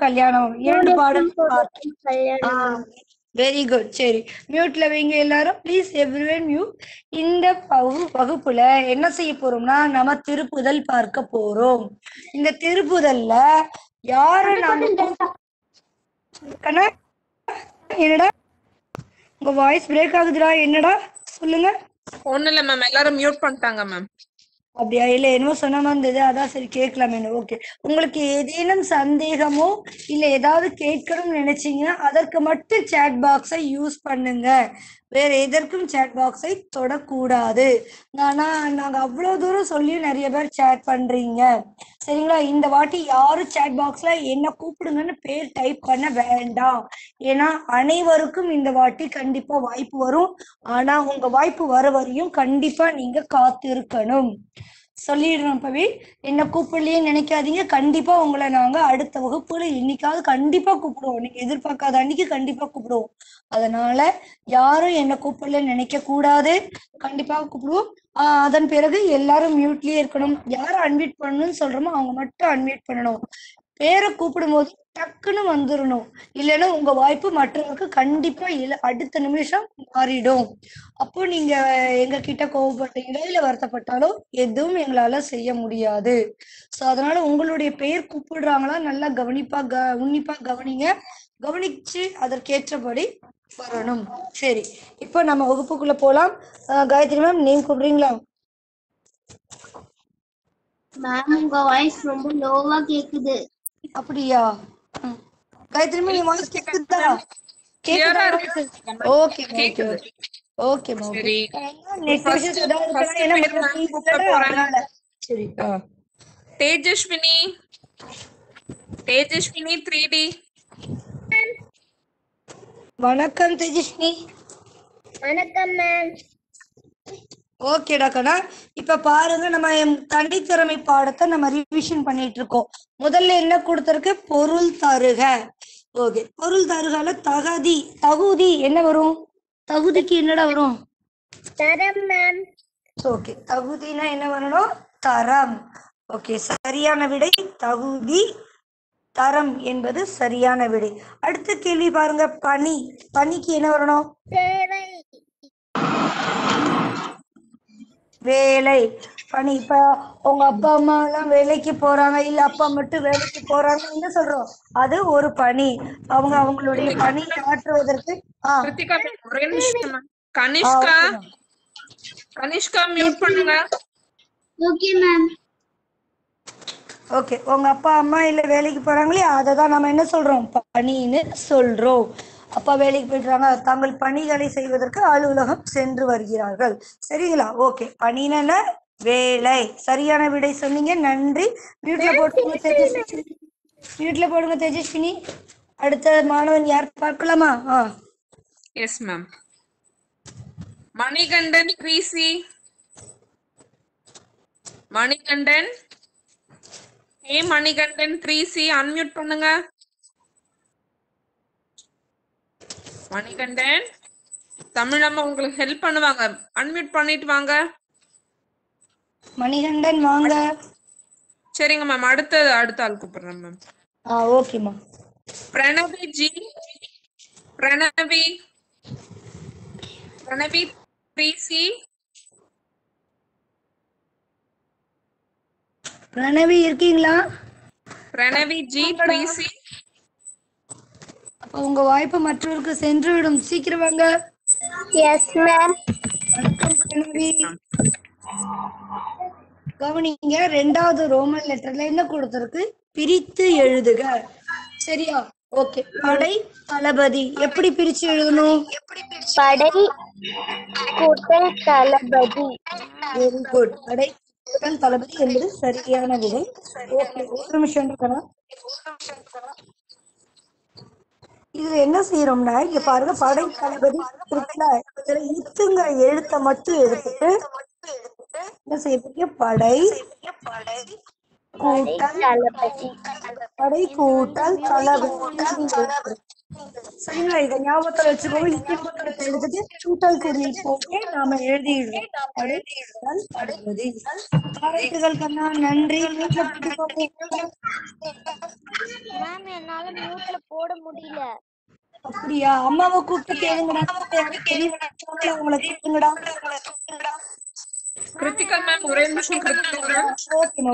கல்யாணம் 2 பாடல் கல்யாணம். Very good. சரி, மியூட்ல வைங்க எல்லாரும் ப்ளீஸ். Everyone mute. இந்த வகுப்புல என்ன செய்ய போறோம்னா நம்ம திருப்புதல் பார்க்க போறோம். இந்த திருப்புதல்ல யாரு நாங்க என்னடா உங்க வாய்ஸ் பிரேக் ஆகுதுடா, என்னடா சொல்லுங்க. ஒண்ணு இல்ல மேம், எல்லாரும் மியூட் பண்ணிட்டாங்க மேம். அப்படியா? இல்ல என்னமோ சொன்ன மாதிரி இருந்தது, அதான் சரி கேட்கலாமே. ஓகே, உங்களுக்கு ஏதேனும் சந்தேகமோ இல்ல ஏதாவது கேட்கணும்னு நினைச்சீங்கன்னா அதற்கு மட்டும் சேட் பாக்ஸை யூஸ் பண்ணுங்க. வேற எதற்கும் சேட் பாக்ஸை தொடக்கூடாது. நாங்க அவ்வளவு தூரம் சொல்லியும் நிறைய பேர் சேட் பண்றீங்க. சரிங்களா? இந்த வாட்டி யாரும் சேட் பாக்ஸ்ல என்ன கூப்பிடுங்கன்னு பேர் டைப் பண்ண வேண்டாம். ஏன்னா அனைவருக்கும் இந்த வாட்டி கண்டிப்பா வாய்ப்பு வரும். ஆனா உங்க வாய்ப்பு வர வரையும் கண்டிப்பா நீங்க காத்திருக்கணும். சொல்லிடுறோம். இப்பவே என்ன கூப்பிடலையே நினைக்காதீங்க. கண்டிப்பா உங்களை நாங்க அடுத்த வகுப்புல இன்னைக்காவது கண்டிப்பா கூப்பிடுவோம். நீங்க எதிர்பார்க்காத அன்னைக்கு கண்டிப்பா கூப்பிடுவோம். அதனால யாரும் என்ன கூப்பிடலன்னு நினைக்க கூடாது. கண்டிப்பா கூப்பிடுவோம். அதன் பிறகு எல்லாரும் மியூட்லயே இருக்கணும். யாரை அன்மியூட் பண்ணணும்னு சொல்றோமோ அவங்க மட்டும் அன்மியூட் பண்ணணும். பேரை கூப்பிடும் போது டக்குன்னு வந்துடணும். இல்லைன்னா உங்க வாய்ப்பு மற்றவருக்கு கண்டிப்பா அடுத்த நிமிஷம் மாறிடும். அப்போ நீங்க எங்க கிட்ட கோவப்பட்டீங்களோ இல்ல வருத்தப்பட்டாலோ எதுவும் எங்களால செய்ய முடியாது. சோ அதனால உங்களுடைய பெயர் கூப்பிடுறாங்களா நல்லா உன்னிப்பா கவனிங்க. கவனிச்சு அதற்கேற்றபடி வரணும். சரி, இப்போ நம்ம வகுப்புக்குள்ள போலாம். காயத்ரி மேம், நேம் கூப்பிடுறீங்களா? மேம் உங்க வாய்ஸ் ரொம்ப லோவா கேக்குது. அப்படியா? காயத்ரி மேம், என் வாய்ஸ் கேக்குதா? கிளியரா கேக்குதா? இருக்கு. ஓகே ஓகே கேக்குது. ஓகே சரி, நெட் இஷ்யூஸ் ஏதாவது இருக்கா? ஏன்னா முதல்ல கூப்பிட போறேன் அதனால. சரி, தேஜஸ்வினி 3D. வணக்கம் தேஜஸ்வினி. வணக்கம் மேம். ஓகேடா கண்ணா. இப்ப பாருங்க, நம்ம தனித்திறமை பாடத்தை நம்ம ரிவிஷன் பண்ணிட்டு இருக்கோம். முதல்ல என்ன கொடுத்திருக்கு? பொருள் தருக. ஓகே, பொருள் தருகல தகுதி என்ன வரும்? தகுதிக்கு என்னடா வரும்? தரம் மேம். ஓகே, தகுதினா என்ன வரணும்? தரம். ஓகே, சரியான விடை தகுதி. தரம் என்பது சரியான விடை. அடுத்த கேள்வி பாருங்க, பணிக்கு என்ன வரணும்? சேவை. வேலை. பணி. இப்ப உங்க அப்பா அம்மா எல்லாம் வேலைக்கு போறாங்க, இல்ல அப்பா மட்டும் வேலைக்கு போறாங்க, என்ன சொல்றோம்? அது ஒரு பணி. அவங்களுடைய பணி ஆற்றுவதற்கு ஒரே நிமிஷம். கனிஷ்கா மியூட் பண்ணுங்க. Okay ma'am. ஓகே, உங்க அப்பா அம்மா இல்ல வேலைக்கு போறாங்களே, அததான் நம்ம என்ன சொல்றோம்? பணின்னு சொல்றோம். அப்பா வேலைக்கு போயிடுறாங்க, தங்கள் பணிகளை செய்வதற்கு அலுவலகம் சென்று வருகிறார்கள். சரிங்களா? ஓகே, பணின வேலை. சரியான விடை சொன்னீங்க, நன்றி. மியூட்ல போடுங்க தேஜஸ்வினி. அடுத்த மாணவன் யார் பார்க்கலாமா? Yes ma'am. Manikandan 3C. Manikandan 3C unmute பண்ணுங்க. மணிகண்டன், தமிழம்மா உங்களுக்கு ஹெல்ப் பண்ணுவாங்க. அன்மியூட் பண்ணிட்டு வாங்க. மணிகண்டன் வாங்க. சரிங்க மேம், அடுத்த ஆள் கூப்பிடுறேன் மேம். ஓகேம்மா. பிரணவி 3C. பிரணவி இருக்கீங்களா? பிரணவி 3C. அப்ப உங்க வாய்ப்பு மற்றவருக்கு சென்று விடும். சீக்கிரம் வாங்க. Yes ma'am. வணக்கம் பிரணவி. கவனிங்க, 2வது ரோமன் லெட்டர்ல என்ன கொடுத்திருக்கு? பிரித்து எழுதுக. சரியா? ஓகே, படை தளபதி எப்படி பிரிச்சு எழுதணும்? படை கூட்டல் தளபதி. Very good. படை கூட்டல் தளபதி என்பது சரியான விடை. ஓகே, ஒரு நிமிஷம் இருக்கணும். இதுல என்ன செய்யறோம்னா, இங்க பாருங்க, படை தளபதி இருக்குல்ல, இதுல இத்துங்கிற எழுத்தை மட்டும் எடுத்துட்டு என்ன செய்ய? படை கூட்டல் தளபதி. படை கூட்டல் தளபதி. சரிங்களா? இதை ஞாபகத்துல வச்சுக்கோங்க. எடுத்துட்டு கூட்டல் குறியை போட்டு நாம எழுதிடுவோம். படை கூட்டல் தளபதி. பாராட்டுகள் கண்ணா, நன்றி. வீட்டுல போட்டுக்கோங்க. மேம் என்னால மியூட்ல போட முடியல. அப்படியா? அம்மாவை கூப்பிட்டு கேளுங்கடா. உங்களை கூப்பிடுங்கடா. கிருத்திகா மேம் ஒரே நிமிஷம். Krithika ma'am.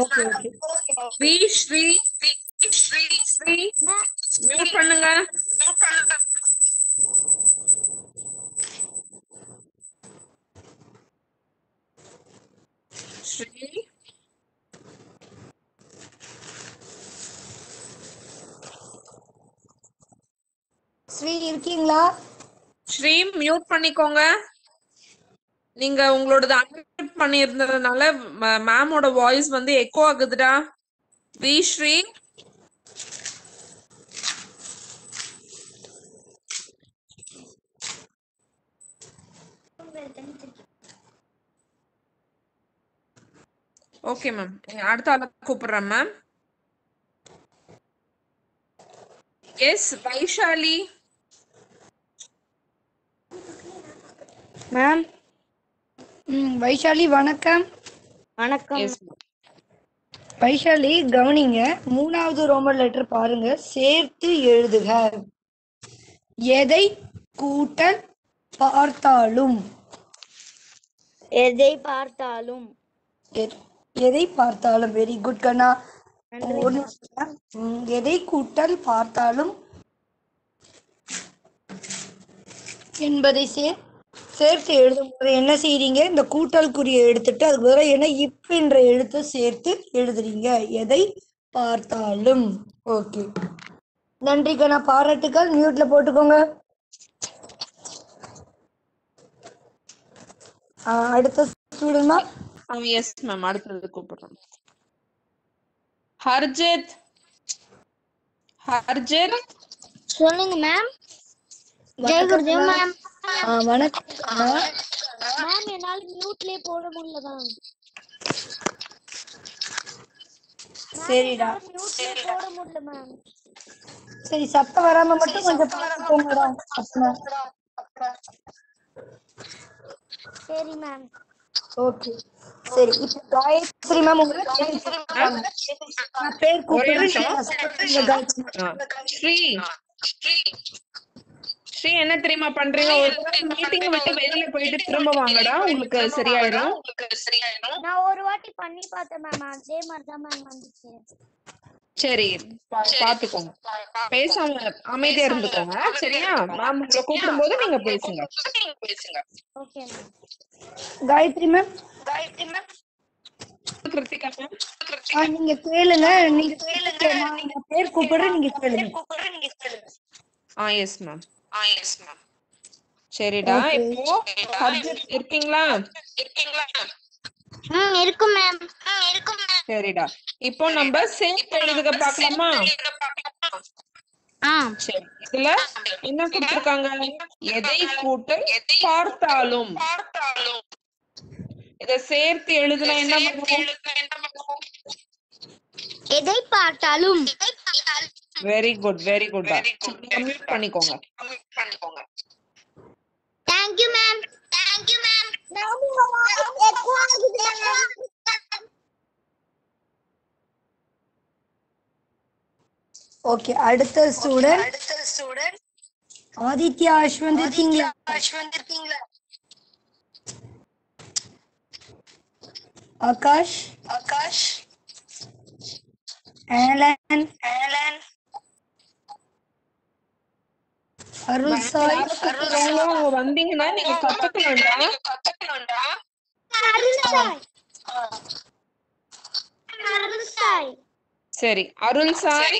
Okay. Sri mute பண்ணுங்க. ஸ்ரீ ஸ்ரீ இருக்கீங்களா? ஸ்ரீ மியூட் பண்ணிக்கோங்க. நீங்க உங்களோடது அன்மியூட் பண்ணி இருந்ததுனால மேமோட வாய்ஸ் வந்து எக்கோ ஆகுதுடா. Sri okay ma'am. அடுத்த ஆள கூப்பிடுறேன் ma'am. Yes Vaishali ma'am. Vaishali வணக்கம். வணக்கம். எஸ் வைஷாலி கவனிங்க. 3வது ரோமன் லெட்டர் பாருங்க. சேர்த்து எழுதுக. எதை கூட்டல் பார்த்தாலும். எதை பார்த்தாலும். எதை பார்த்தாலும். வெரி குட் கண்ணா. எதை கூட்டல் பார்த்தாலும் என்பதை சேர்த்து எழுதும் போது என்ன செய்றீங்க? இந்த கூட்டல் குறியை எடுத்துட்டு அதுக்கு பதிலாக என்ன இப் என்ற எழுத்தை சேர்த்து எழுதுறீங்க. எதை பார்த்தாலும். ஓகே, நன்றி கண்ணா, பாராட்டுக்கள். மியூட்ல போட்டுக்கோங்க. அடுத்த ஸ்டூடெண்ட்மா. Yes ma'am. அடுத்தது கூப்பிடுறோம். ஹர்ஜித் சொல்லுங்க மேம். ஜெய் குருதேவ் மேம். வணக்கம் மேம் என்னால மியூட்லயே போட முடியல மேம். சரிடா. மியூட்லயே போட முடியல மேம். சரி, சத்தம் வராம மட்டும் கொஞ்சம் பார்த்துக்கோங்கடா. சரி மேம். ஓகே, சரி. இப்போ காயத்ரி மேம் உங்களுக்கு பேர் ஸ்ரீ என்ன தெரியுமா பண்றீங்க? ஒரு மீட்டிங் விட்டு வெளியில போயிட்டு திரும்ப வாங்கடா, உங்களுக்கு சரியாயிடும். நான் ஒரு வாட்டி பண்ணி பார்த்தேன் மேம், அதே மாதிரி தான் மேம் வந்துச்சு. சரி, பாத்துக்கோங்க. பேசாம அமைதியா இருந்துக்கோங்க, சரியா? மேம் உங்களை கூப்பிடும் போது நீங்க பேசுங்க. Okay ma'am. Gayathri ma'am. Krithika ma'am. நீங்க கேளுங்க. நீங்க பேர் கூப்பிடுறேன், நீங்க கேளுங்க. Yes ma'am. சரிடா. இப்போ ஹர்ஜித் இருக்கீங்களா? இருக்கும் மேம். சரிடா. இப்போ நம்ம சேர்த்து எழுதுக பார்க்கலாமா? சரி, இதுல என்ன கொடுத்திருக்காங்க? எதை கூட்டல் பார்த்தாலும். இத சேர்த்து எழுதுனா என்ன பண்ணுவோம்? எதை பார்த்தாலும். Very good, very good. Mute பண்ணிக்கோங்க. Thank you ma'am. ஓகே, அடுத்த ஸ்டூடெண்ட் ஆதித்யா அஸ்வந்த் இருக்கீங்களா? ஆகாஷ், ஆலன், அருள் சாய். வந்தீங்கன்னா நீங்க கத்துக்கணும்டா. சரி, அருள் சாய்.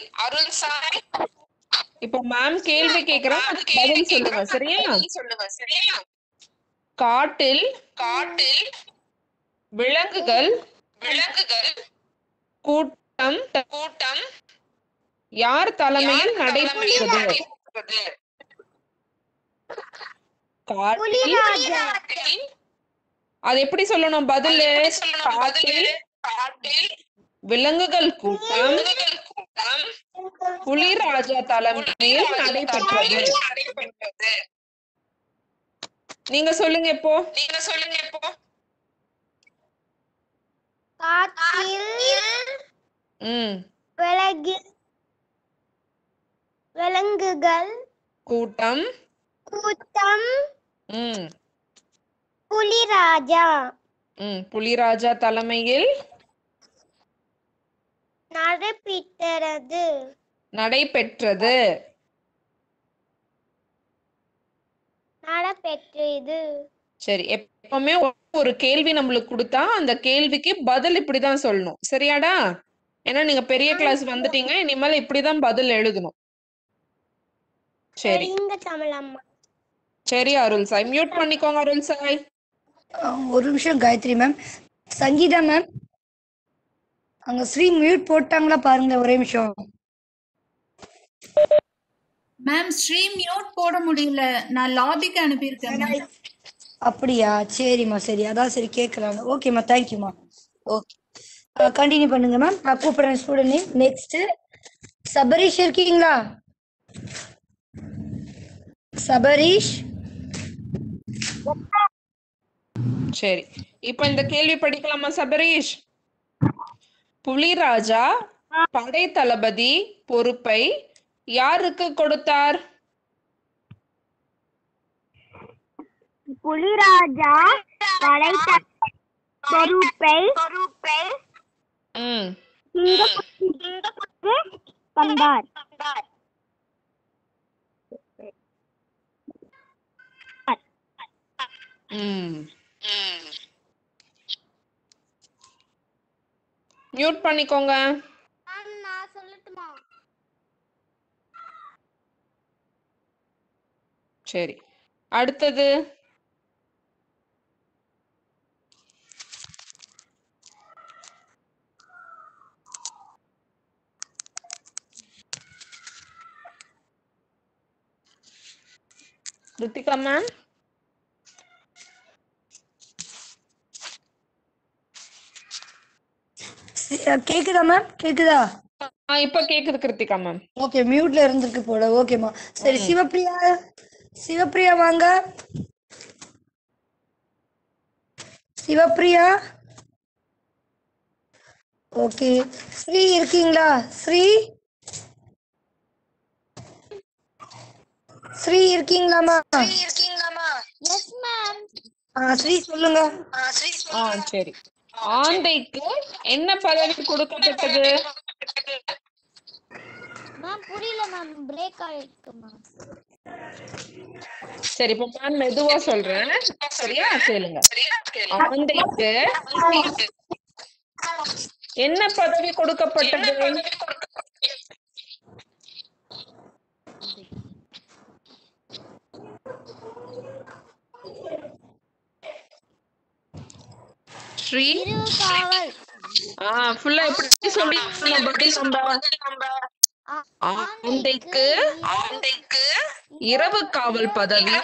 இப்போ மேம் கேள்வி கேக்குறேன், பதில் சொல்லுங்க, சரியா? காட்டில் விலங்குகள் கூட்டம் யார் தலைமையில் நடைபெறுகிறது? காட்டில் அது எப்படி சொல்லணும்? பதில் காட்டில் விலங்குகள் கூட்டம் புலிராஜா தலைமையில் நடைபெற்றது. நீங்க சொல்லுங்க இப்போ. விலங்குகள் கூட்டம் புலிராஜா தலைமையில் நடைபெற்றது. சரி, எப்பவுமே ஒரு கேள்வி நம்மளுக்கு கொடுத்தா அந்த கேள்விக்கு பதில் இப்படிதான் சொல்லணும். சரியாடா? ஏன்னா நீங்க பெரிய கிளாஸ் வந்துட்டீங்க, இனிமேல் இப்படிதான் பதில் எழுதணும். சரி சரி அருள் சாய், மியூட் பண்ணிக்கோங்க அருள் சாய். ஒரு நிமிஷம் காயத்ரி மேம். சங்கீதா மேம், அங்க ஸ்ரீ மியூட் போட்டாங்களா பாருங்க, ஒரே நிமிஷம். மேம் ஸ்ரீ மியூட் போட முடியல, நான் லாபிக்கு அனுப்பியிருக்கேன். அப்படியா? சரிம்மா, சரி, அதான் சரி கேட்கலாம். ஓகேம்மா, தேங்க்யூம்மா. ஓகே, கண்டினியூ பண்ணுங்க மேம். நான் கூப்பிடுறேன் ஸ்டூடெண்ட் நேம். நெக்ஸ்ட் சபரீஷ் இருக்கீங்களா? சபரீஷ். சரி, இப்ப இந்த கேள்வி படிக்கலாமா சபரீஷ்? புலிராஜா படை தளபதி பொறுப்பை யாருக்கு கொடுத்தார்? புலிராஜா படை பொறுப்பை தந்தார். மியூட் பண்ணிக்கோங்க. நான் சொல்லட்டுமா? சரி, அடுத்தது ரித்திகா மேம். கேக்குதா மேம்? கேக்குதா? இப்ப கேக்குது கிருத்திகா மேம். ஓகே, மியூட்ல இருந்திருக்கு போல. ஓகேமா, சரி. சிவப்பிரியா, சிவப்பிரியா வாங்க. சிவப்பிரியா. ஓகே, ஸ்ரீ இருக்கீங்களா? ஸ்ரீ ஸ்ரீ இருக்கீங்களாமா? Yes ma'am. ஸ்ரீ சொல்லுங்க. சரி, ஆந்தைக்கு என்ன பதவி கொடுக்கப்பட்டது? மேம் புரியல மேம், பிரேக் ஆயிருக்கு மேம். சரி, இப்ப நான் மெதுவா சொல்றேன், சரியா? கேளுங்க. ஆந்தைக்கு என்ன பதவி கொடுக்கப்பட்டது? ஸ்ரீ ஃபுல்லா எப்படி சொல்லி பதில் நம்ம ஆந்தைக்கு இரவு காவல் பதவி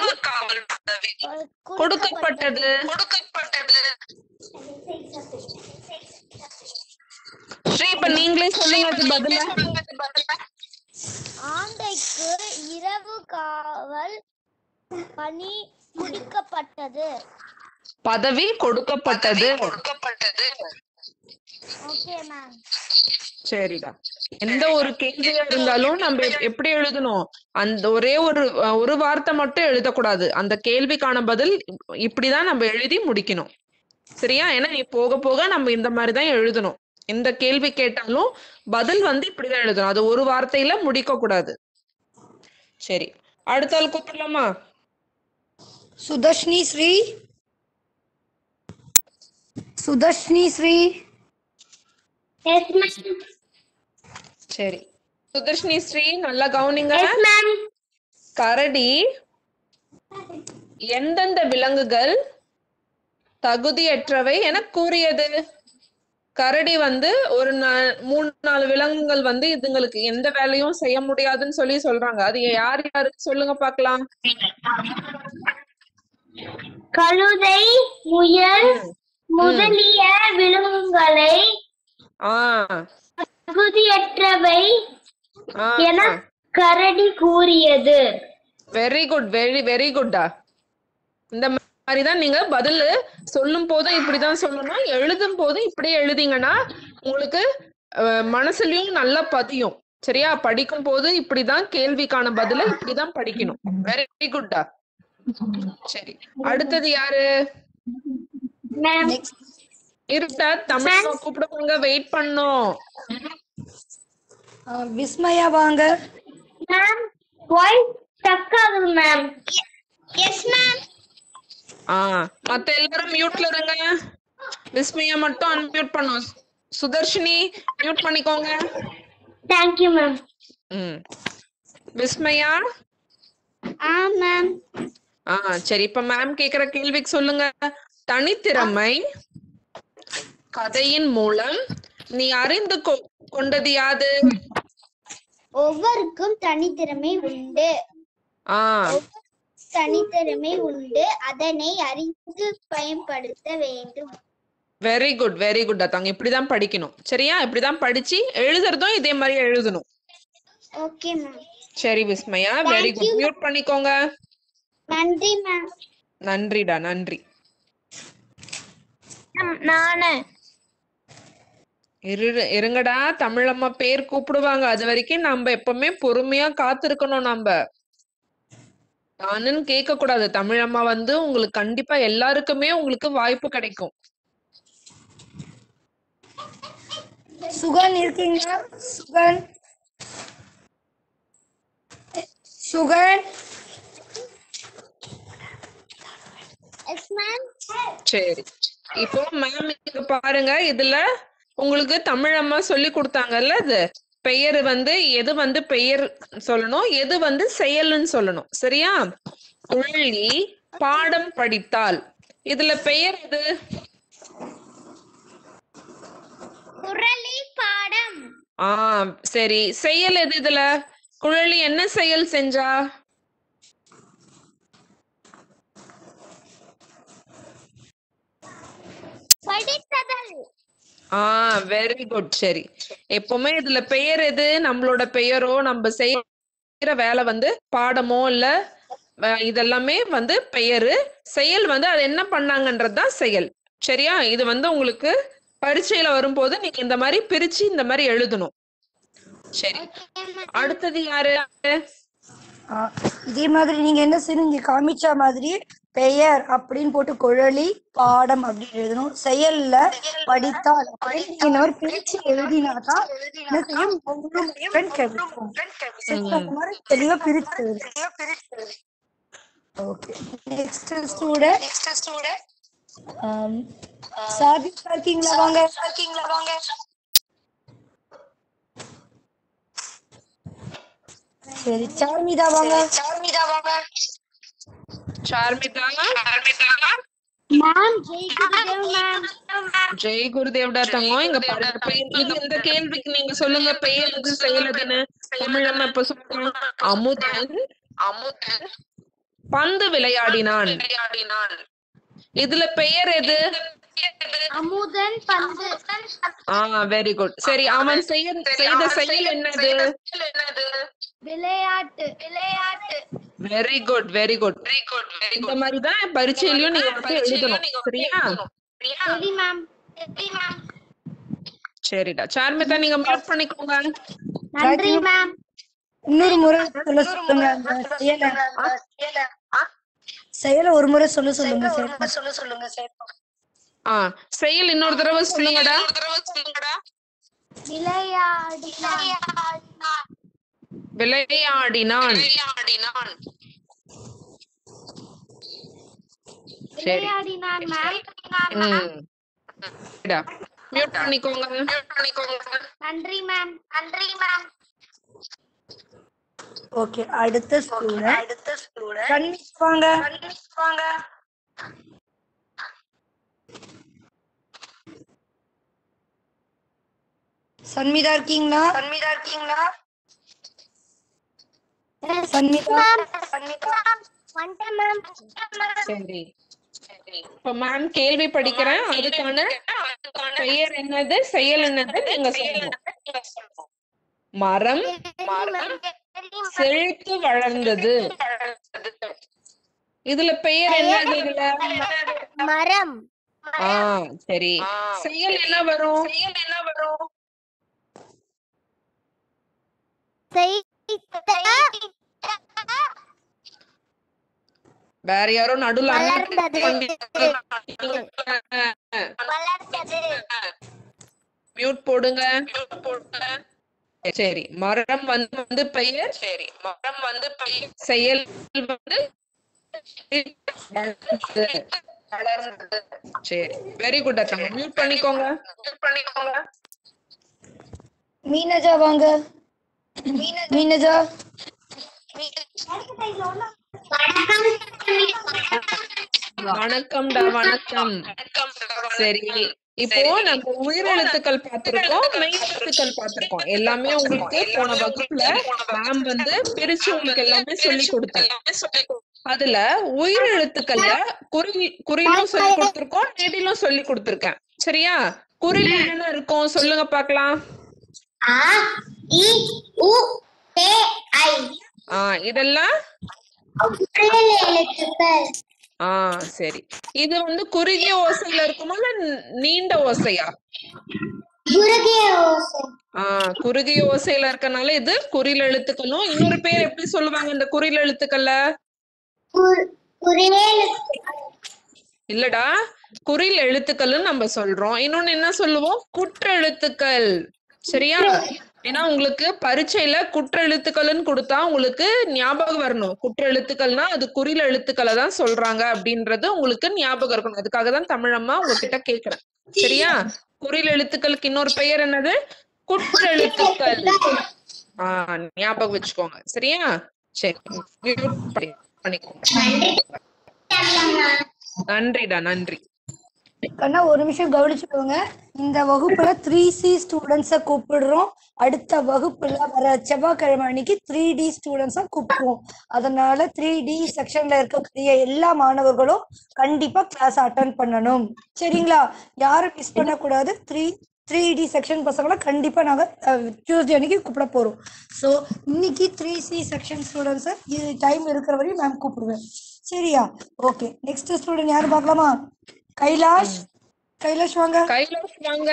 கொடுக்கப்பட்டது. ஸ்ரீ, இப்ப நீங்களே சொல்லுங்க அது பதில. ஆந்தைக்கு இரவு காவல் பணி கொடுக்கப்பட்டது. பதவி கொடுக்கப்பட்டது. Okay ma'am. சரிடா. எந்த ஒரு கேள்வியா இருந்தாலும் நம்ம எப்படி எழுதணும்? அந்த ஒரே ஒரு வார்த்தை மட்டும் எழுதக்கூடாது. அந்த கேள்விக்கான பதில் இப்படிதான் நம்ம எழுதி முடிக்கணும். சரியா? ஏன்னா நீ போக போக நம்ம இந்த மாதிரிதான் எழுதணும். எந்த கேள்வி கேட்டாலும் பதில் இப்படிதான் எழுதணும். அது ஒரு வார்த்தையில முடிக்க கூடாது. சரி, அடுத்த ஆள் கூப்பிடலாமா? சுதர்ஷினி ஸ்ரீ. சுதர்ஷினி ஸ்ரீ. சரி, சுதர்ஷினி ஸ்ரீ நல்லா கவனிங்க. கரடி எந்தெந்த விலங்குகள் தகுதியற்றவை என கூறியது? கரடி ஒரு 3-4 விலங்குகள் இதுங்களுக்கு எந்த வேலையும் செய்ய முடியாதுன்னு சொல்றாங்க. அது யார் யாருக்கு சொல்லுங்க பாக்கலாம். கழுதை, முயல் முதலிய விலங்குகளை ஆ தகுதியற்றவை ஆ என கரடி கூறியது. வெரி குட், வெரி வெரி குட்டா. இந்த மாதிரிதான் நீங்க பதில் சொல்லும் போதும் இப்படிதான் சொல்லணும், எழுதும் போதும் இப்படியே எழுதிங்கன்னா உங்களுக்கு மனசுலயும் நல்லா பதியும். சரியா? படிக்கும் போது இப்படிதான் கேள்விக்கான பதில இப்படிதான் படிக்கணும். வெரி குட்டா. சரி, அடுத்தது யாரு? மேம் இருட்டா தமிழ் கூப்பிடுவாங்க, வெயிட் பண்ணும். விஸ்மயா வாங்க. மேம் வாய்ஸ் ஸ்டக் ஆகுது மேம். Yes ma'am. மத்த எல்லாரும் மியூட்ல இருங்க. விஸ்மயா மட்டும் அன்மியூட் பண்ணும். சுதர்ஷினி மியூட் பண்ணிக்கோங்க. Thank you ma'am. Vismaya. Ma'am. சரி, இப்ப மேம் கேக்குற கேள்விக்கு சொல்லுங்க. தனித்திறமை கதையின் மூலம் நீ அறிந்து கொண்டது யாது? ஒவ்வொருக்கும் தனித்திறமை உண்டு. தனித்திறமை உண்டு, அதனை அறிந்து பயன்படுத்த வேண்டும். வெரி குட், வெரி குட் அத்தாங்க. இப்படிதான் படிக்கணும். சரியா? இப்படிதான் படிச்சு எழுதுறதும் இதே மாதிரி எழுதணும். Okay ma'am. சரி விஸ்மயா, வெரி குட். மியூட் பண்ணிக்கோங்க. நன்றி மேம். நன்றிடா, நன்றி. நானு இருங்கடா, தமிழம்மா பேர் கூப்பிடுவாங்க. அது வரைக்கும் நம்ம எப்பவுமே பொறுமையா காத்திருக்கணும். நானுன்னு கேட்க கூடாது. தமிழம்மா வந்து உங்களுக்கு கண்டிப்பா எல்லாருக்குமே உங்களுக்கு வாய்ப்பு கிடைக்கும். சுகன் இருக்கீங்களா? சுகன் சுகன். Yes ma'am. சரி, இப்போ மேம் இங்க பாருங்க. இதுல உங்களுக்கு தமிழம்மா சொல்லி கொடுத்தாங்கல்ல, அது பெயர் வந்து எது வந்து பெயர் சொல்லணும், எது வந்து செயல்னு சொல்லணும். சரியா? குழலி பாடம் படித்தால், இதுல பெயர் எது? குழலி பாடம். சரி, செயல் எது? இதுல குழலி என்ன செயல் செஞ்சா? படித்ததல். Very good. சரி, எப்பவுமே இதுல பெயர் எது? நம்மளோட பெயரோ நம்ம செய்யற வேலை வந்து பாடமோ இல்ல இதெல்லாமே வந்து பெயரு. செயல் வந்து அது என்ன பண்ணாங்கன்றதுதான் செயல். சரியா? இது வந்து உங்களுக்கு பரீட்சையில வரும்போது நீங்க இந்த மாதிரி பிரிச்சு இந்த மாதிரி எழுதணும். சரி, அடுத்தது யாரு? இதே மாதிரி நீங்க என்ன செய்யணும், இங்க காமிச்ச மாதிரி பெயர் அப்படின்னு போட்டு குழலி பாடம் அப்படின்னு எழுதணும். செயல்ல படித்தால் அப்படின்னு நீங்க இந்த மாதிரி பிரிச்சு எழுதினாதான் என்ன செய்யும், கிடைக்கும். அந்த மாதிரி தெளிவா பிரிச்சு எழுதணும். Okay, next student. சாதிக் இருக்கீங்களா? வாங்க. சரி, சார்மிதா வாங்க. சார்மிதா. Ma'am Jai Gurudev ma'am. ஜெய் குருதேவ்டா தங்கம். இங்க பாருங்க, இது இந்த கேள்விக்கு நீங்க சொல்லுங்க பெயர் எது செயல் எதுன்னு. தமிழம்மா இப்ப சொல்லுங்க. அமுதன் பந்து விளையாடினான். இதுல பெயர் எது? அமுதன் பந்து. Very good. சரி, அவன் செய்த செயல் என்னது? விளையாட்டு. Very good, very good. இந்த மாதிரிதான் பரீட்சையிலயும் நீங்க வந்து எழுதணும். சரியா? சரி மேம். சரிடா. சார்மிதா நீங்க மியூட் பண்ணிக்கோங்க. நன்றி மேம். இன்னொரு முறை சொல்லுங்க. அந்த செயலை ஒரு முறை சொல்லுங்க. செயல் இன்னொரு தடவை சொல்லுங்கடா. விளையாடினான். மியூட் பண்ணிக்கோங்க. நன்றி மேம். ஓகே, அடுத்த ஸ்டூடண்ட் வாங்க. சன்மிதா இருக்கீங்களா? சரி, இப்ப மேம் கேள்வி படிக்கிறேன். அதுக்கான பெயர் என்னது, செயல் என்னது நீங்க சொல்லணும். மரம் செழித்து வளர்ந்தது. இதுல பெயர் என்னது? இதுல மரம் சரி. செயல் என்ன வரும்? வேற யாரோ நடுவுல மியூட் போடுங்க. சரி, மரம் வந்து பெயர், செயல் வந்து சரி, வெரி குட் அத்தங்க. மியூட் பண்ணிக்கோங்க. மீனஜா வாங்க. மீனஜா வணக்கம்டா, வணக்கம். சரி, இப்போ நம்ம உயிரெழுத்துக்கள் பார்த்திருக்கோம், மெய் எழுத்துக்கள் பார்த்திருக்கோம். எல்லாமே உங்களுக்கு போன வகுப்புல மேம் வந்து பிரிச்சு உங்களுக்கு எல்லாமே சொல்லி கொடுத்தேன். அதுல உயிரெழுத்துக்கள்ல குறிலும் சொல்லி கொடுத்திருக்கோம், நெடிலும் சொல்லி கொடுத்திருக்கேன். சரியா? குறில் என்னென்ன இருக்கும் சொல்லுங்க பாக்கலாம். இதெல்லாம் சரி. இது வந்து குறுகிய ஓசையில இருக்குமா இல்ல நீண்ட ஓசையா? குறுகிய ஓசையில இருக்கனால இது குறில் எழுத்துக்களும். இன்னொரு பேர் எப்படி சொல்லுவாங்க இந்த குறில் எழுத்துக்கள்ல? இல்லடா, குறில் எழுத்துக்கள் நம்ம சொல்றோம். இன்னொன்னு என்ன சொல்லுவோம்? குற்றெழுத்துக்கள். சரியா? ஏன்னா உங்களுக்கு பரீட்சையில குற்றெழுத்துக்கள்னு கொடுத்தா உங்களுக்கு ஞாபகம் வரணும். குற்றெழுத்துக்கள்னா அது குறில் எழுத்துக்களை தான் சொல்றாங்க அப்படின்றது உங்களுக்கு ஞாபகம் இருக்கணும். அதுக்காக தான் தமிழம்மா உங்ககிட்ட கேக்குறேன். சரியா? குறில் எழுத்துக்களுக்கு இன்னொரு பெயர் என்னது? குற்றெழுத்துக்கள். ஞாபகம் வச்சுக்கோங்க. சரியா? சரி, பண்ணிக்கோங்க. நன்றிடா, நன்றி. கண்ணா ஒரு நிமிஷம் கவனிச்சுக்கோங்க. இந்த வகுப்புல 3C ஸ்டூடெண்ட்ஸ கூப்பிடுறோம். அடுத்த வகுப்புல வர செவ்வாய்க்கிழமை அன்னைக்கு 3D ஸ்டூடெண்ட்ஸா கூப்பிடுவோம். அதனால 3D செக்ஷன்ல இருக்கக்கூடிய எல்லா மாணவர்களும் கண்டிப்பா கிளாஸ் அட்டென்ட் பண்ணணும். சரிங்களா? யாரும் மிஸ் பண்ணக்கூடாது. 3D செக்ஷன் பசங்களை கண்டிப்பா நாங்க டியூஸ்டே அன்னைக்கு கூப்பிட போறோம். ஸோ இன்னைக்கு 3C செக்ஷன் ஸ்டூடெண்ட்ஸை டைம் இருக்கிற வரையும் மேம் கூப்பிடுவேன். சரியா? ஓகே, நெக்ஸ்ட் ஸ்டூடெண்ட் யாரு பார்க்கலாமா? கைலாஷ். கைலாஷ் வாங்க. கைலாஷ் வாங்க.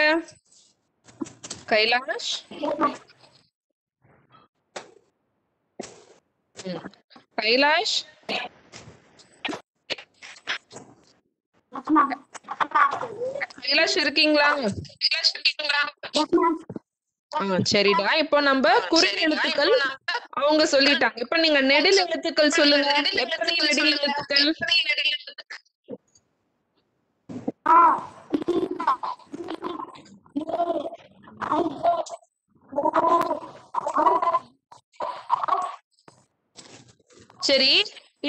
கைலாஷ். கைலாஷ். கைலாஷ் இருக்கீங்களா? சரிடா. இப்போ நம்ம குறில் எழுத்துக்கள் அவங்க சொல்லிட்டாங்க. இப்ப நீங்க நெடில் எழுத்துக்கள் சொல்லுங்க. எத்தனை நெடில் எழுத்துக்கள்? சரி,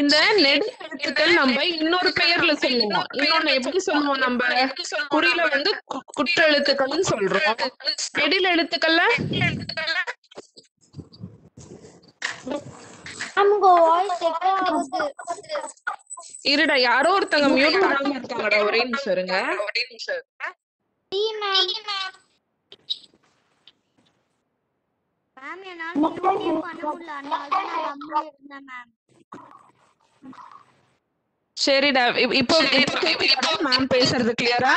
இந்த நெடில் எழுத்துக்கள் நம்ம இன்னொரு பெயர்ல சொல்லுவோம். இன்னொன்னு எப்படி சொல்லுவோம்? நம்ம குறியில வந்து குற்ற எழுத்துக்கள்னு சொல்றோம். நெடில் எழுத்துக்கள்ல இருடா, யாரோ ஒருத்தங்க மியூட் பண்ணாம இருக்காங்கடா. ஒரே நிமிஷம் இருங்க. சரிடா, இப்போ மேம் பேசுறது கிளியரா?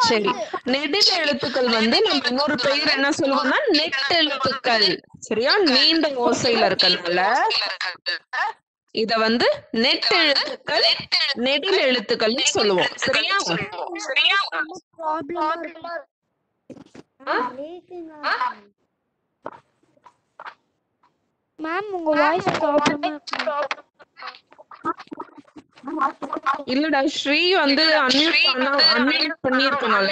சரி, நெடில் எழுத்துக்கள் வந்து நம்ம இன்னொரு பெயர் என்ன சொல்லுவோம்னா நெட் எழுத்துக்கள். சரியா? நீண்ட ஓசையில இருக்கனால இத வந்து நெட் எழுத்துக்கள், நெடில் எழுத்துக்கள்னு சொல்லுவோம். சரியா? மேம் உங்க வாய்ஸ் ப்ராப்ளமா இருக்கு. இல்லடா, ஸ்ரீ வந்து அன்மியூட் பண்ணிருக்கனால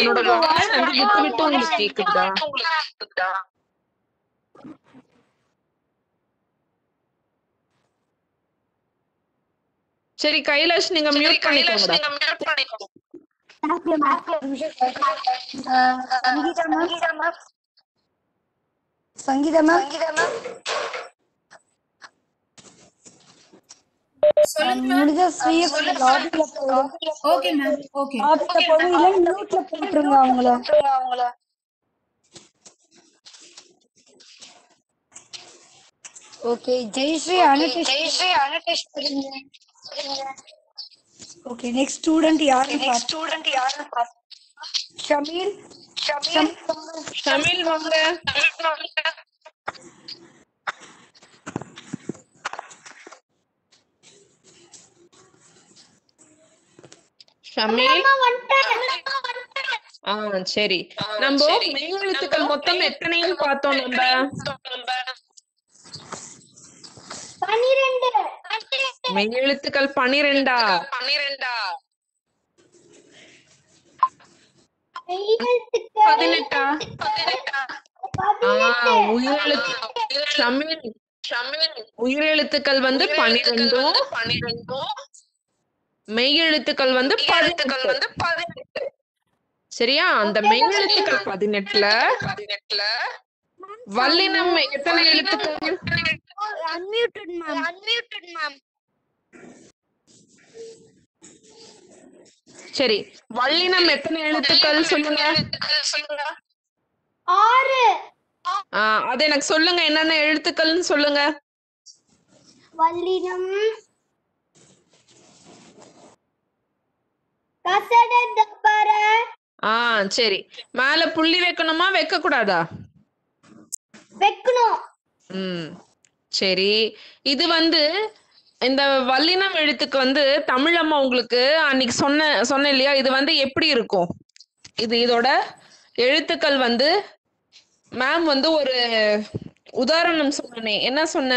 என்னோட வாய்ஸ் வந்து விட்டு விட்டு உங்களுக்கு கேக்குதா? சரி கைலாஷ், நீங்க மியூட் பண்ணிக்கோங்க. சங்கீதா மேம். சொல்லுங்க மேம். முடிஞ்ச ஸ்ரீயை கொஞ்சம் லாபில போடும். Okay ma'am. ஓகே. லாபில போடும், இல்ல மியூட்ல போட்டுருங்க அவங்கள. ஓகே, ஜெயஸ்ரீ அனடேஷ். ஓகே, நெக்ஸ்ட் ஸ்டூடெண்ட் யாருன்னு பாத்து. ஷமீல். ஷமீல் வாங்க. ஷமீல். சரி, நம்ம மெய் எழுத்துக்கள் மொத்தம் எத்தனைன்னு பார்த்தோம் நம்ம? 12. மெய் எழுத்துக்கள் 12. மெய்யெழுத்துக்கள் 18. உயிரெழுத்து ஷமீல், உயிரெழுத்துக்கள் வந்து 12, மெய் எழுத்துக்கள் வந்து 18. சரியா? அந்த மெய் எழுத்துக்கள் 18ல வல்லினம் எத்தனை எழுத்துக்கள்? Unmuted ma'am. சரி, வல்லினம் எத்தனை எழுத்துக்கள் சொல்லுங்க. 6. அது எனக்கு சொல்லுங்க, என்னென்ன எழுத்துக்கள்னு சொல்லுங்க. வல்லினம், கசட தபர. சரி, மேல புள்ளி வைக்கணுமா வைக்க கூடாதா? வைக்கணும். சரி, இது வந்து இந்த வல்லினம் எழுத்துக்கு வந்து தமிழம்மா உங்களுக்கு அன்னைக்கு சொன்ன இல்லையா, இது வந்து எப்படி இருக்கும்? இதோட எழுத்துக்கள் வந்து மேம் வந்து ஒரு உதாரணம் சொன்னே. என்ன சொன்ன?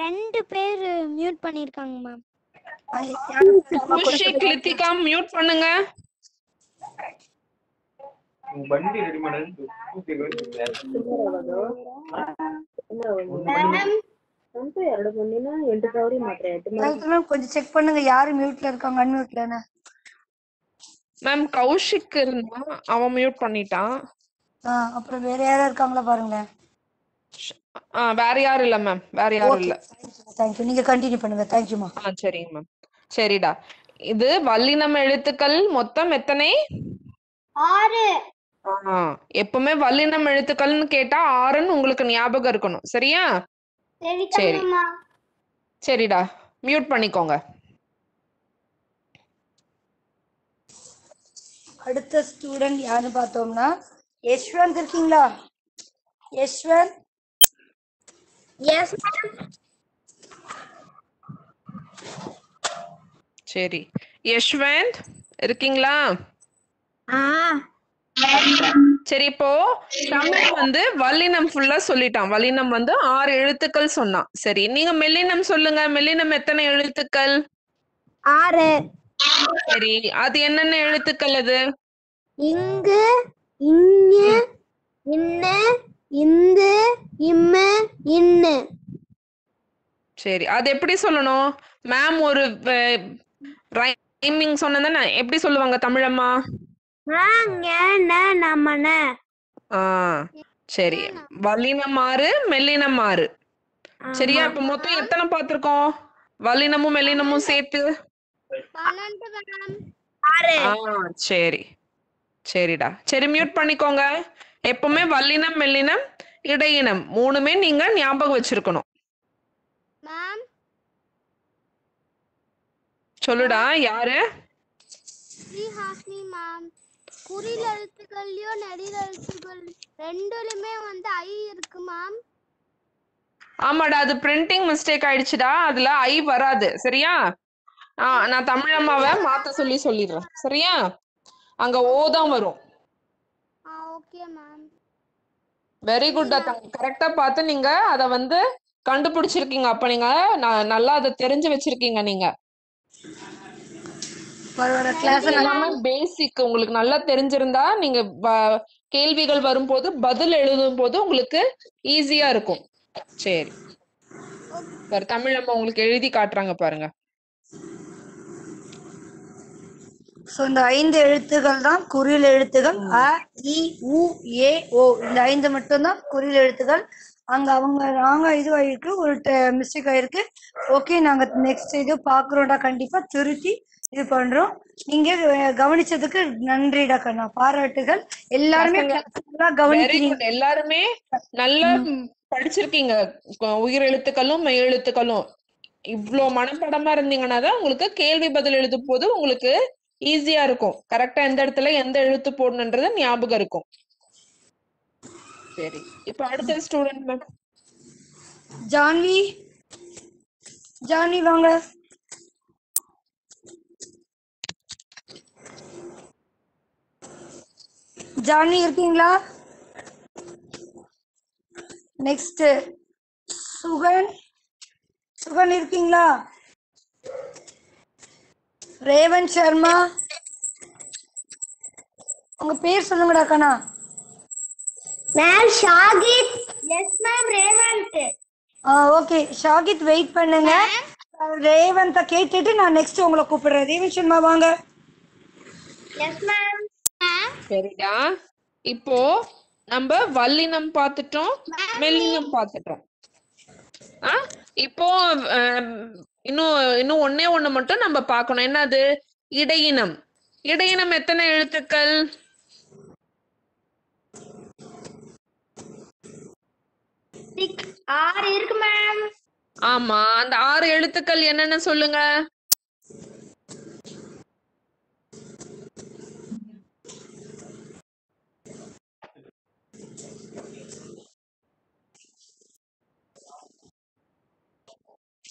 ரெண்டு பேர் மியூட் பண்ணிருக்காங்க மேம். கௌஷிக், கிருத்திகா மியூட் பண்ணுங்க. கொஞ்சம் செக் பண்ணுங்க யாரு மியூட்ல இருக்காங்க, அன்மியூட்லன்னு. மேம் கௌஷிக் இருந்தா, அவன் மியூட் பண்ணிட்டான். அப்புறம் வேற யாரா இருக்காங்களா பாருங்க. வேற யாரும் இல்ல மேம், வேற யாரும் இல்ல. தேங்க்யூ, நீங்க கண்டினியூ பண்ணுங்க. தேங்க்யூமா. சரிங்க மேம். சரிடா, இது வல்லினம் எழுத்துக்கள் மொத்தம் எத்தனை? 6. எப்பவுமே வல்லினம் எழுத்துக்கள்னு கேட்டா 6ன்னு உங்களுக்கு ஞாபகம் இருக்கணும். சரியா? சரி, சரிடா, மியூட் பண்ணிக்கோங்க. அடுத்த ஸ்டூடெண்ட் யாருன்னு பார்த்தோம்னா யஷ்வந்த். இருக்கீங்களா யஷ்வந்த்? எஸ். சரி, யஷ்வந்த் இருக்கீங்களா? சரி, இப்போ ஷமீல் வந்து வல்லினம் ஃபுல்லா சொல்லிட்டான். வல்லினம் வந்து 6 எழுத்துக்கள் சொன்னான். சரி, நீங்க மெல்லினம் சொல்லுங்க. மெல்லினம் எத்தனை எழுத்துக்கள்? 6. சரி, அது என்னென்ன எழுத்துக்கள்? அது இங்கு, இங்கு, இன்னு, இந்து, இம்மு, இன்னு. சரி, அது எப்படி சொல்லணும்? மேம் ஒரு ரைமிங் சொன்னதானே, எப்படி சொல்லுவாங்க தமிழம்மா? சரி, வல்லினம் 6, மெல்லினம் 6. சரியா? இப்ப மொத்தம் எத்தனை பார்த்திருக்கோம் வல்லினமும் மெல்லினமும் சேர்த்து? 12. சரி, சரிடா. சரி, மியூட் பண்ணிக்கோங்க. எப்பவுமே வல்லினம், மெல்லினம், இடையினம் 3மே நீங்க ஞாபகம் வச்சிருக்கணும். மேம் சொல்லுடா, யாரு? ஸ்ரீஹாஸ்னி மேம். குறில் எழுத்துக்கள்லயோ நெடில் எழுத்துக்கள் ரெண்டுலயுமே வந்து ஐ இருக்கு மேம். ஆமாடா, அது பிரிண்டிங் மிஸ்டேக் ஆயிடுச்சுடா. அதுல ஐ வராது. சரியா? நான் தமிழம்மாவை மாத்த சொல்லிடுறேன். சரியா? அங்க ஓ தான் வரும். Okay ma'am. Very good. கரெக்டா பார்த்து நீங்க அத வந்து கண்டுபிடிச்சிருக்கீங்க. அப்ப நீங்க நல்லா அதை தெரிஞ்சு வச்சிருக்கீங்க. நீங்க பேசிக் உங்களுக்கு நல்லா தெரிஞ்சிருந்தா நீங்க கேள்விகள் வரும்போது பதில் எழுதும் போது உங்களுக்கு ஈஸியா இருக்கும். சரி, தமிழம்மா உங்களுக்கு எழுதி காட்டுறாங்க பாருங்க. ஸோ இந்த 5 எழுத்துகள் தான் குறில் எழுத்துகள். அ, இ, உ, ஏ, ஓ. இந்த 5 மட்டும்தான் குறில் எழுத்துகள். அங்க அவங்க ராங்கா இது ஆயிருக்கு, ஒரு மிஸ்டேக் ஆயிருக்கு. ஓகே, நாங்க நெக்ஸ்ட் இது பாக்குறோம்டா, கண்டிப்பா திருத்தி இது பண்றோம். நீங்க கவனிச்சதுக்கு நன்றிடா கண்ணா, பாராட்டுகள். எல்லாருமே பசங்க வெரி கவனிக்கிறீங்க. குட். எல்லாருமே நல்லா படிச்சிருக்கீங்க. உயிர் எழுத்துக்களும் மெய் எழுத்துக்களும் இவ்ளோ மனப்பாடமா இருந்தீங்கன்னா தான் உங்களுக்கு கேள்வி பதில் எழுதும் போது உங்களுக்கு ஈஸியா இருக்கும். கரெக்டா எந்த இடத்துல எந்த எழுத்து போடணுன்றது ஞாபகம் இருக்கும். சரி, இப்ப அடுத்த ஸ்டூடெண்ட் மேம். ஜான்வி, ஜான்வி வாங்க. ஜான்வி இருக்கீங்களா? நெக்ஸ்ட் சுகன், சுகன் இருக்கீங்களா? ரேவன் சர்மா, உங்க பேர் சொல்லுங்கடா கண்ணா. Ma'am Shahid. Yes ma'am Revanth. Okay Shahid, wait பண்ணுங்க. ரேவந்த கேட்டுட்டு நான் நெக்ஸ்ட் உங்களை கூப்பிடுறேன். ரேவன் சர்மா வாங்க. S ma'am. சரிடா, இப்போ நம்ம வல்லினம் பார்த்துட்டோம், மெல்லினம் பார்த்துட்டோம். இப்போ இன்னும் ஒண்ணே ஒண்ணு மட்டும் நம்ம பார்க்கணும். என்னது? இடையினம். இடையினம் எத்தனை எழுத்துக்கள்? 6 இருக்கு மேம். ஆமா, அந்த 6 எழுத்துக்கள் என்னன்னு சொல்லுங்க.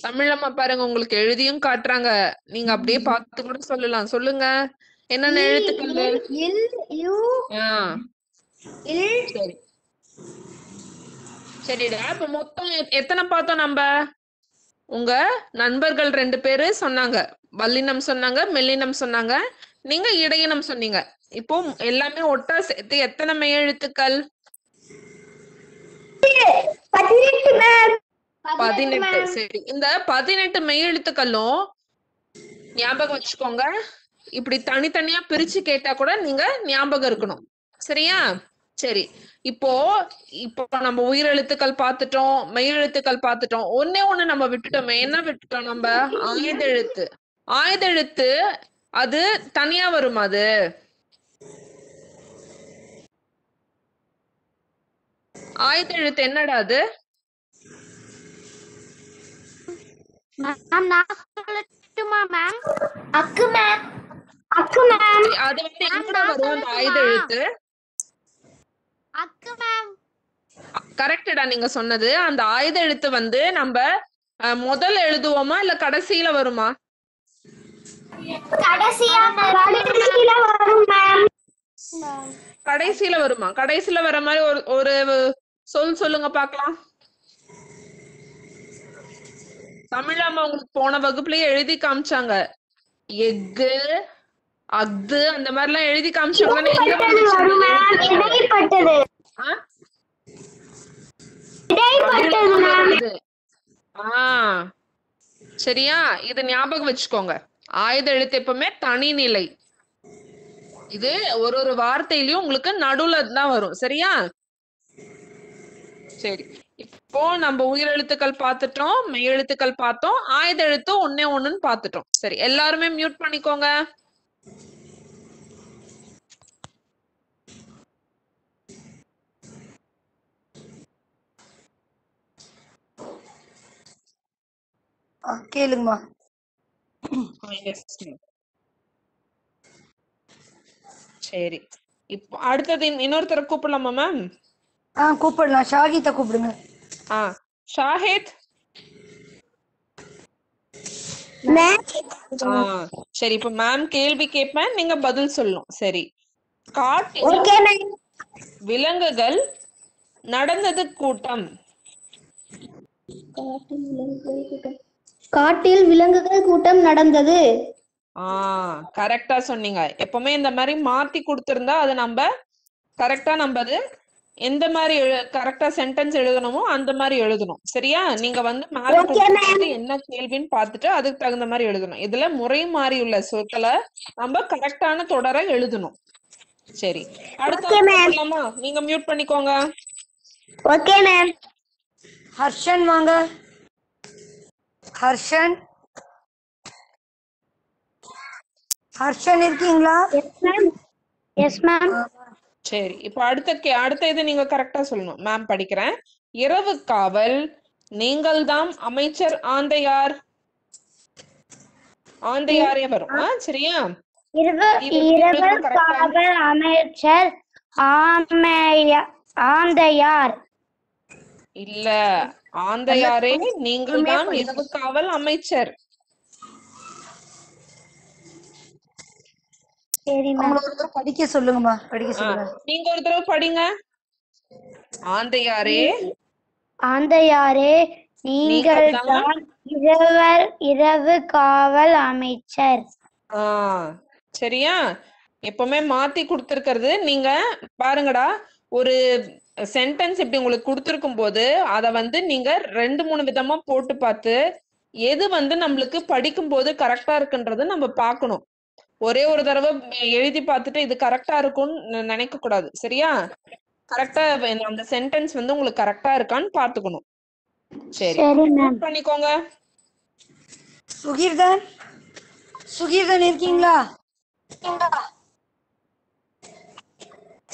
தமிழம்மா பாருங்க, உங்களுக்கு எழுதியும் காட்டுறாங்க, நீங்க அப்படியே பார்த்து கூட சொல்லலாம். சொல்லுங்க, என்னென்ன எழுத்துக்கள்? இல், யூ, இல். சரி, சரிடா. இப்ப மொத்தம் எத்தனை பார்த்தோம் நம்ம? உங்க நண்பர்கள் 2 பேரு சொன்னாங்க, வல்லினம் சொன்னாங்க, மெல்லினம் சொன்னாங்க, நீங்க இடையினம் சொன்னீங்க. இப்போ எல்லாமே ஒட்டா சேர்த்து எத்தனை மெய் எழுத்துக்கள்? 18 மேம். 18. சரி, இந்த 18 மெய் எழுத்துக்களும் ஞாபகம் வச்சுக்கோங்க. இப்படி தனித்தனியா பிரிச்சு கேட்டா கூட நீங்க ஞாபகம் இருக்கணும். சரியா? சரி, இப்போ நம்ம உயிரெழுத்துக்கள் பார்த்துட்டோம், மெய் எழுத்துக்கள் பார்த்துட்டோம். ஒண்ணே ஒண்ணு நம்ம விட்டுட்டோமே. என்ன விட்டுட்டோம் நம்ம? ஆயுத எழுத்து. ஆயுத எழுத்து அது தனியா வருமா? அது ஆயுத எழுத்து என்னடா அது? மேம் நான் சொல்லட்டுமா மேம்? அக்கு மேம். அக்கு மேம். அது வந்து எங்கடா வரும் அந்த ஆயுத எழுத்து? அக்கு மேம். கரெக்டா நீங்க சொன்னது. அந்த ஆயுத எழுத்து வந்து நம்ம முதல்ல எழுதுவோமா இல்ல கடைசியில வருமா? கடைசியா கடைசில வரும் மேம். கடைசியில வருமா? கடைசியில வர மாதிரி ஒரு சொல்லுங்க பாக்கலாம். தமிழம்மா உங்களுக்கு போன வகுப்புலயே எழுதி காமிச்சாங்க. எக்கு, அஃது அந்த மாதிரி எல்லாம் எழுதி காமிச்சாங்க. சரியா? இது ஞாபகம் வச்சுக்கோங்க. ஆயுத எழுத்து எப்பவுமே தனி நிலை. இது ஒரு வார்த்தையிலயும் உங்களுக்கு நடுவுல தான் வரும். சரியா? சரி, இப்போ நம்ம உயிரெழுத்துக்கள் பார்த்துட்டோம், மெய் எழுத்துக்கள் பார்த்தோம், ஆயுத எழுத்து ஒண்ணே ஒண்ணுன்னு பார்த்துட்டோம். சரி, எல்லாருமே மியூட் பண்ணிக்கோங்க. கேளுங்கம்மா. சரி, இப்போ அடுத்தது இன்னொருத்தர கூப்பிடலாமா மேம்? கூப்பிடலாம். ஷாகித்தை கூப்பிடுங்க. ஷாஹித். சரி, இப்ப மேம் கேள்வி கேட்பேன், நீங்க பதில் சொல்லணும். சரி, காட்டில் விலங்குகள் நடந்தது கூட்டம். காட்டில் விலங்குகள் கூட்டம் நடந்தது. கரெக்டா சொன்னீங்க. எப்பவுமே இந்த மாதிரி மாத்தி கொடுத்திருந்தா அது நம்ம கரெக்டா நம்ம அது எந்த மாதிரி கரெக்டா சென்டென்ஸ் எழுதணுமோ அந்த மாதிரி எழுதணும். சரியா? நீங்க வந்து மேல கொடுத்தது என்ன கேள்வின்னு பார்த்துட்டு அதுக்கு தகுந்த மாதிரி எழுதணும். இதுல முறை மாறி உள்ள சொற்களை நம்ம கரெக்டான தொடரை எழுதணும். சரி, அடுத்து போடலாமா? நீங்க மியூட் பண்ணிக்கோங்க. Okay ma'am. ஹர்ஷன் வாங்க. ஹர்ஷன் ஹர்ஷன் இருக்கீங்களா? Yes ma'am. S ma'am. சரி, இப்ப அடுத்த இது நீங்க கரெக்டா சொல்லணும். மேம் படிக்கிறேன். இரவு காவல் நீங்கள்தாம் அமைச்சர் ஆந்தையார். ஆந்தையாரே வரும். சரியா? இரவு காவல் அமைச்சர் ஆந்தையார். இல்ல, ஆந்தையாரே நீங்கள்தான் இரவு காவல் அமைச்சர். சரி மேம். அவங்கள ஒரு தடவை படிக்க சொல்லுங்கம்மா. படிக்க சொல்லுங்க. நீங்க ஒரு தடவை படிங்க. ஆந்தையாரே நீங்கள்தான் இரவு காவல் அமைச்சர். சரியா? எப்பவுமே மாத்தி கொடுத்திருக்கிறது நீங்க பாருங்கடா. ஒரு சென்டென்ஸ் இப்படி உங்களுக்கு கொடுத்திருக்கும் போது அத வந்து நீங்க 2-3 விதமா போட்டு பார்த்து எது வந்து நம்மளுக்கு படிக்கும் போது கரெக்டா இருக்குன்றத நம்ம பார்க்கணும். ஒரே ஒரு தடவை எழுதி பார்த்துட்டு இது கரெக்டா இருக்கும்னு நினைக்க கூடாது. சரியா? கரெக்டா அந்த சென்டென்ஸ் வந்து உங்களுக்கு கரெக்டா இருக்கான்னு பாத்துக்கணும். சரி, பண்ணிக்கோங்க. சுகீர்தன் இருக்கீங்களா?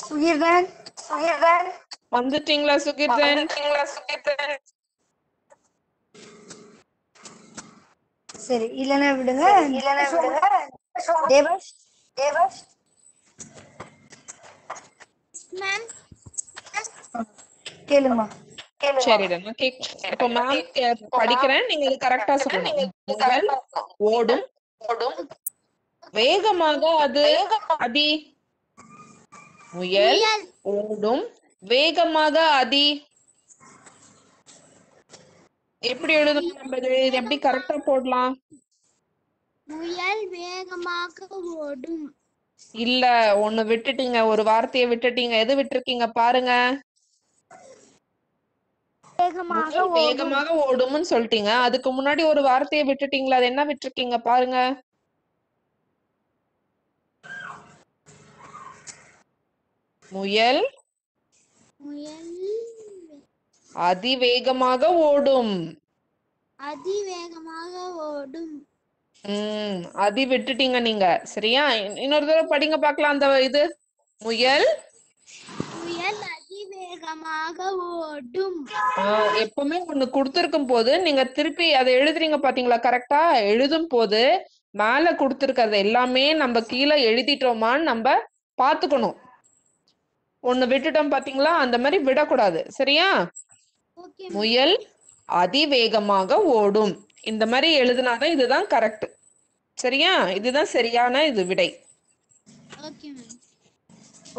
சுகீர்தன் வந்துட்டீங்களா? சுகீர்தன் சரி, இல்லைன்னா விடுங்க. தேவஷ் மேம். கேளுங்கம்மா. சரிடா, நான் இப்ப மேம் படிக்கிறேன். நீங்க இது கரெக்டா சொல்லணும். முயல் ஓடும் வேகமாக அது அதி. முயல் ஓடும் வேகமாக அதி. எப்படி எழுதணும்? நம்ம இது எப்படி கரெக்டா போடலாம்? முயல் வேகமாக ஓடும். இல்ல, ஒண்ணு விட்டுட்டீங்க. ஒரு வார்த்தையை விட்டுட்டீங்க. எது விட்டுருக்கீங்க பாருங்க. வேகமாக ஓடும்னு சொல்லிட்டீங்க. அதுக்கு முன்னாடி ஒரு வார்த்தையை விட்டுட்டீங்களா? அது என்ன விட்டுருக்கீங்க பாருங்க. முயல் அதிவேகமாக ஓடும். அதி விட்டுட்டீங்க நீங்க. சரியா? இன்னொரு தடவை படிங்க பார்க்கலாம். அந்த இது முயல் அதிவேகமாக ஓடும். எப்பவுமே ஒண்ணு கொடுத்திருக்கும் போது நீங்க திருப்பி அதை எழுதுறீங்க பாத்தீங்களா? கரெக்டா எழுதும் போது மேல கொடுத்திருக்கிறது எல்லாமே நம்ம கீழே எழுதிட்டோமான்னு நம்ம பாத்துக்கணும். ஒண்ணு விட்டுட்டோம் பாத்தீங்களா? அந்த மாதிரி விடக்கூடாது. சரியா? முயல் அதிவேகமாக ஓடும். இந்த மாதிரி எழுதுனாதான் இதுதான் கரெக்ட். சரியா? இதுதான் சரியான இது விடை.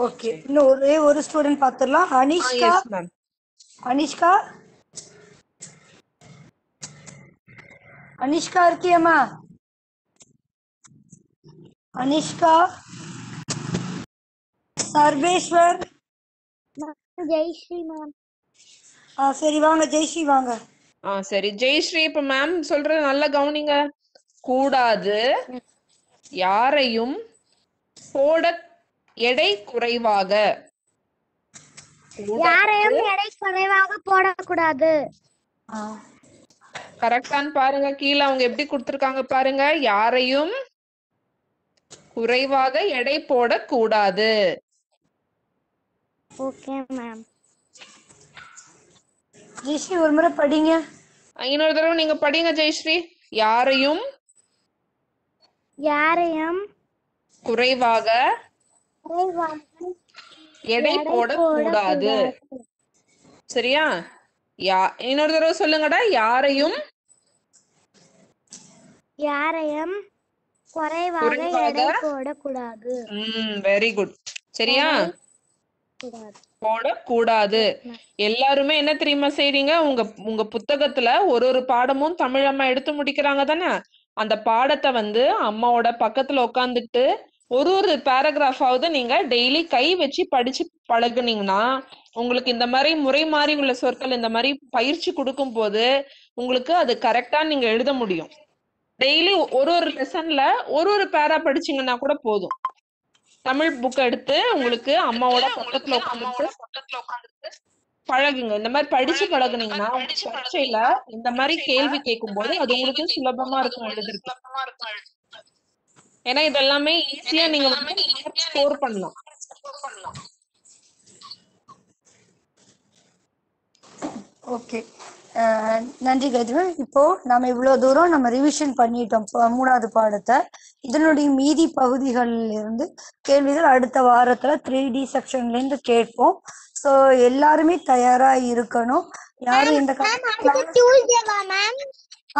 ஓகே, இன்னும் ஒரே ஒரு ஸ்டூடெண்ட் பார்த்துடலாம். அனிஷ்கா இருக்கியம்மா? அனிஷ்கா, சர்வேஸ்வர், ஜெயஸ்ரீ மேம். சரி வாங்க ஜெயஸ்ரீ வாங்க. சரி ஜெயஸ்ரீ, இப்ப மேம் சொல்றது நல்லா கவனிங்க. கூடாது யாரையும் போட எடை குறைவாக. போடக்கூடாது. கரெக்டான்னு பாருங்க. கீழே அவங்க எப்படி கொடுத்திருக்காங்க பாருங்க. யாரையும் குறைவாக எடை போடக்கூடாது. Okay ma'am. ஜெயஸ்ரீ ஒரு முறை படிங்க. இன்னொரு தடவை நீங்க படிங்க ஜெயஸ்ரீ. யாரையும் குறைவாக எடை போடக்கூடாது. சரியா? இன்னொரு தடவை சொல்லுங்கடா. யாரையும் குறைவாக எடை போடக்கூடாது. Very good. சரியா? போடக்கூடாது. எல்லாருமே என்ன தெரியுமா செய்றீங்க? உங்க புத்தகத்துல ஒரு பாடமும் தமிழ் அம்மா எடுத்து முடிக்கிறாங்க தானே? அந்த பாடத்தை வந்து அம்மாவோட பக்கத்துல உட்காந்துட்டு ஒரு பேராகிராஃபாவது நீங்க டெய்லி கை வச்சு படிச்சு பழகுனீங்கன்னா உங்களுக்கு இந்த மாதிரி முறை மாறி உள்ள சொற்கள் இந்த மாதிரி பயிற்சி கொடுக்கும் போது உங்களுக்கு அது கரெக்டா நீங்க எழுத முடியும். டெய்லி ஒரு லெசன்ல ஒரு பேரா படிச்சீங்கன்னா கூட போதும். தமிழ் புக் எடுத்து உங்களுக்கு அம்மாவோட பக்கத்துல உட்காந்துட்டு பழகுங்க. இந்த மாதிரி படிச்சு பழகுனீங்கன்னா உங்களுக்கு பரீட்சையில இந்த மாதிரி கேள்வி கேட்கும் போது அது உங்களுக்கு சுலபமா இருக்கும் எழுதுறதுக்கு. ஏன்னா இதெல்லாமே ஈஸியா நீங்க வந்து ஸ்கோர் பண்ணலாம். ஓகே, நன்றி கதிரவன். இப்போ நம்ம இவ்வளவு தூரம் நம்ம ரிவிஷன் பண்ணிட்டோம் 3வது பாடத்தை. இதனுடைய மீதி பகுதிகளில் இருந்து கேள்விகள் அடுத்த வாரத்துல 3D செக்ஷன்ல இருந்து கேட்போம். ஸோ எல்லாருமே தயாரா இருக்கணும். யாரும் இந்த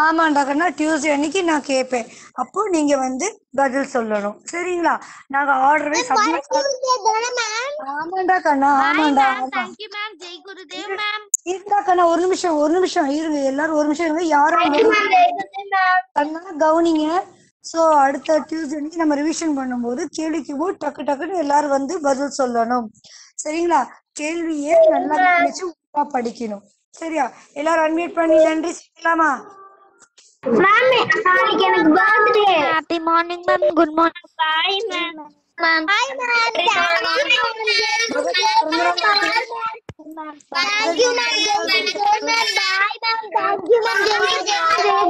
ஆமாண்டா கண்ணா, டியூஸ்டே அன்னைக்கு நான் கேட்பேன். அப்போ நீங்க வந்து பதில் சொல்லணும், சரிங்களா? நாங்க ஆர்டர் ஆமாண்டா கண்ணா, ஆமாண்டா இருந்தா கண்ணா. ஒரு நிமிஷம் இருங்க, எல்லாரும் ஒரு நிமிஷம் இருங்க. யாரும் கண்ணா கவனிங்க. ஸோ அடுத்த டியூஸ்டே அன்னைக்கு நம்ம ரிவிஷன் பண்ணும்போது கேள்விக்கு போது டக்கு டக்குன்னு எல்லாரும் வந்து பதில் சொல்லணும், சரிங்களா? கேள்வியே நல்லா கவனிச்சு படிக்கணும், சரியா? எல்லாரும் அன்மியூட் பண்ணி நன்றி சொல்லலாமா? Ma'am, நாளைக்கு எனக்கு birthday. Happy morning ma'am. Good morning. Bye ma'am. Ma'am. Bye ma'am. Thank you ma'am. Thank you ma'am. Bye ma'am. Thank you ma'am.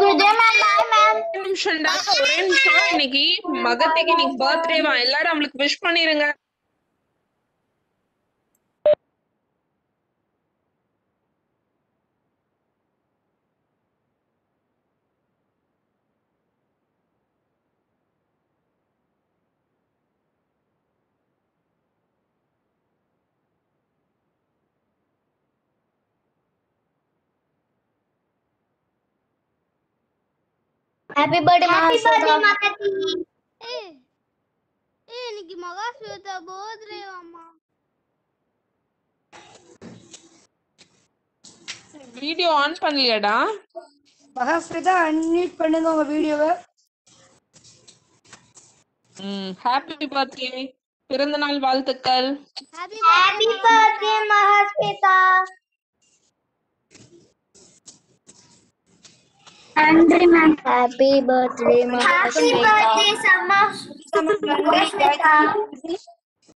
Good day ma'am. Bye ma'am. ஒரே நிமிஷம். இன்னைக்கு மகத்திக்கு இன்னைக்கு பர்த்டேவா, எல்லாரும் அவளுக்கு விஷ் பண்ணிருங்க. Happy birthday Makati. இன்னைக்கு Mahasweta birthday அம்மா. Video on பண்ணலையாடா? மகாஸ்வேதா அன்மியூட் பண்ணுங்க உங்க வீடியோவை. ஹாப்பி பர்த்டே, பிறந்த நாள் வாழ்த்துக்கள். Happy birthday Mahasweta. Andre ma'am. Happy birthday Mahasweta. Happy birthday Mahasweta.